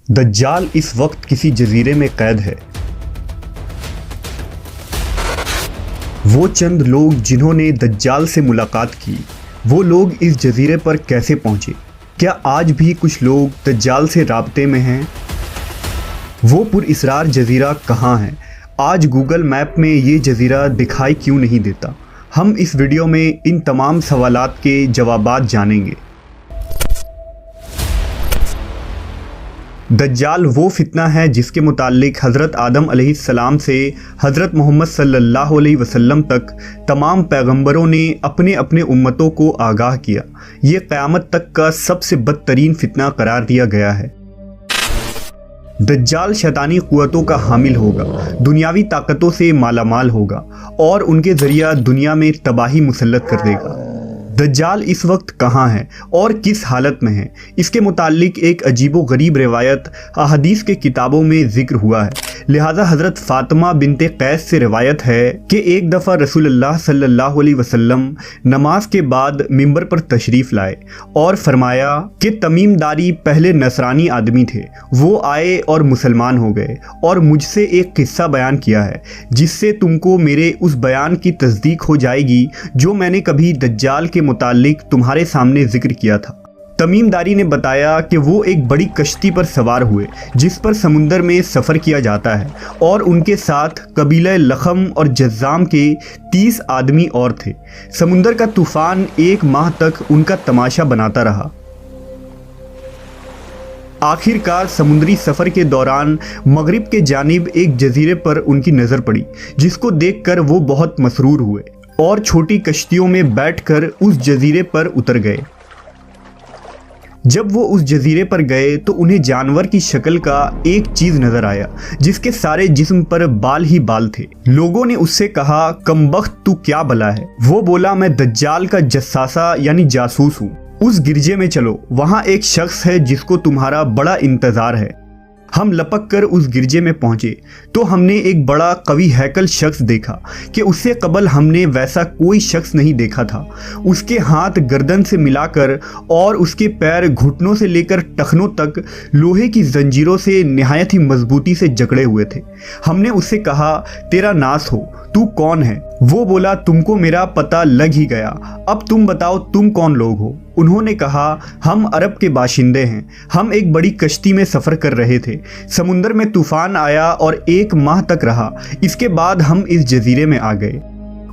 दज्जाल इस वक्त किसी जजीरे में कैद है। वो चंद लोग जिन्होंने दज्जाल से मुलाकात की, वो लोग इस जजीरे पर कैसे पहुंचे? क्या आज भी कुछ लोग दज्जाल से राब्ते में हैं? वो पुरइसरार जजीरा कहाँ है? आज गूगल मैप में ये जजीरा दिखाई क्यों नहीं देता? हम इस वीडियो में इन तमाम सवालात के जवाबात जानेंगे। दज्जाल वो फितना है जिसके मुताल्लिक हज़रत आदम अलैहिस्सलाम से हज़रत मोहम्मद सल्लल्लाहु अलैहि वसल्लम तक तमाम पैगंबरों ने अपने अपने उम्मतों को आगाह किया। ये क़यामत तक का सबसे बदतरीन फितना करार दिया गया है। दज्जाल शैतानी क़ुव्वतों का हामिल होगा, दुनियावी ताकतों से मालामाल होगा और उनके ज़रिया दुनिया में तबाही मुसल्लत कर देगा। दज्जाल इस वक्त कहाँ है और किस हालत में है? इसके मुताल्लिक एक अजीबो गरीब रिवायत अहादीस के किताबों में ज़िक्र हुआ है। लिहाजा हज़रत फ़ातिमा बिनते कैस से रिवायत है कि एक दफ़ा रसूलुल्लाह सल्लल्लाहु अलैहि वसल्लम नमाज के बाद मिंबर पर तशरीफ़ लाए और फरमाया कि तमीमदारी पहले नसरानी आदमी थे, वो आए और मुसलमान हो गए और मुझसे एक किस्सा बयान किया है जिससे तुमको मेरे उस बयान की तस्दीक हो जाएगी जो मैंने कभी दज्जाल के मुताल्लिक तुम्हारे सामने जिक्र किया था। तमीमदारी ने बताया कि वो एक बड़ी कश्ती पर सवार हुए जिस पर समुंदर में सफ़र किया जाता है और उनके साथ कबीला लखम और जज़्ज़ाम के 30 आदमी और थे। समुंदर का तूफ़ान 1 माह तक उनका तमाशा बनाता रहा। आखिरकार समुद्री सफ़र के दौरान मगरिब के जानिब एक जजीरे पर उनकी नज़र पड़ी जिसको देखकर वो बहुत मसरूर हुए और छोटी कश्तियों में बैठकर उस जजीरे पर उतर गए। जब वो उस जजीरे पर गए तो उन्हें जानवर की शक्ल का एक चीज़ नज़र आया जिसके सारे जिस्म पर बाल ही बाल थे। लोगों ने उससे कहा, कमबख्त तू क्या बला है? वो बोला, मैं दज्जाल का जस्सासा यानी जासूस हूँ। उस गिरजे में चलो, वहाँ एक शख्स है जिसको तुम्हारा बड़ा इंतज़ार है। हम लपक कर उस गिरजे में पहुंचे तो हमने एक बड़ा कवि हैकल शख्स देखा कि उससे कबल हमने वैसा कोई शख्स नहीं देखा था। उसके हाथ गर्दन से मिलाकर और उसके पैर घुटनों से लेकर टखनों तक लोहे की जंजीरों से निहायत ही मजबूती से जकड़े हुए थे। हमने उससे कहा, तेरा नास हो, तू कौन है? वो बोला, तुमको मेरा पता लग ही गया, अब तुम बताओ तुम कौन लोग हो? उन्होंने कहा, हम अरब के बाशिंदे हैं। हम एक बड़ी कश्ती में सफ़र कर रहे थे। समुंदर में तूफ़ान आया और 1 माह तक रहा। इसके बाद हम इस जजीरे में आ गए।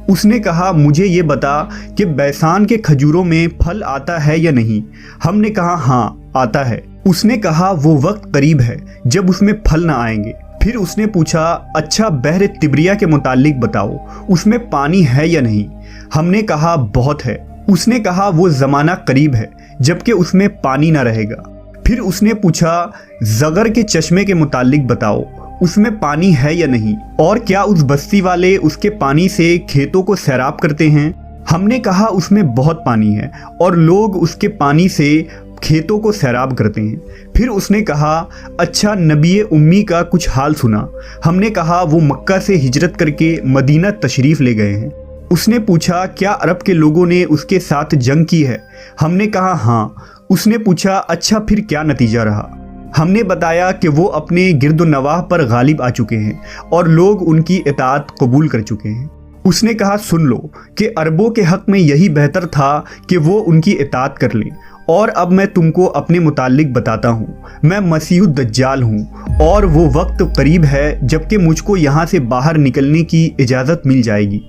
उसने कहा, मुझे ये बता कि बैसान के खजूरों में फल आता है या नहीं? हमने कहा, हाँ आता है। उसने कहा, वो वक्त करीब है जब उसमें फल ना आएंगे। फिर उसने पूछा, अच्छा बहर तिब्रिया के मुताल्लिक बताओ, उसमें पानी है या नहीं? हमने कहा, बहुत है। उसने कहा, वो ज़माना करीब है जबकि उसमें पानी ना रहेगा। फिर उसने पूछा, ज़गर के चश्मे के मुताल्लिक बताओ, उसमें पानी है या नहीं? और क्या उस बस्ती वाले उसके पानी से खेतों को सैराब करते हैं? हमने कहा, उसमें बहुत पानी है और लोग उसके पानी से खेतों को सैराब करते हैं। फिर उसने कहा, अच्छा नबी उम्मी का कुछ हाल सुना? हमने कहा, वो मक्का से हिजरत करके मदीना तशरीफ़ ले गए हैं। उसने पूछा, क्या अरब के लोगों ने उसके साथ जंग की है? हमने कहा, हाँ। उसने पूछा, अच्छा फिर क्या नतीजा रहा? हमने बताया कि वो अपने गिरदो नवाह पर गालिब आ चुके हैं और लोग उनकी इताअत कबूल कर चुके हैं। उसने कहा, सुन लो कि अरबों के हक़ में यही बेहतर था कि वो उनकी इताअत कर लें। और अब मैं तुमको अपने मुताल्लिक बताता हूँ। मैं मसीह दज्जाल हूँ और वो वक्त करीब है जबकि मुझको यहाँ से बाहर निकलने की इजाज़त मिल जाएगी।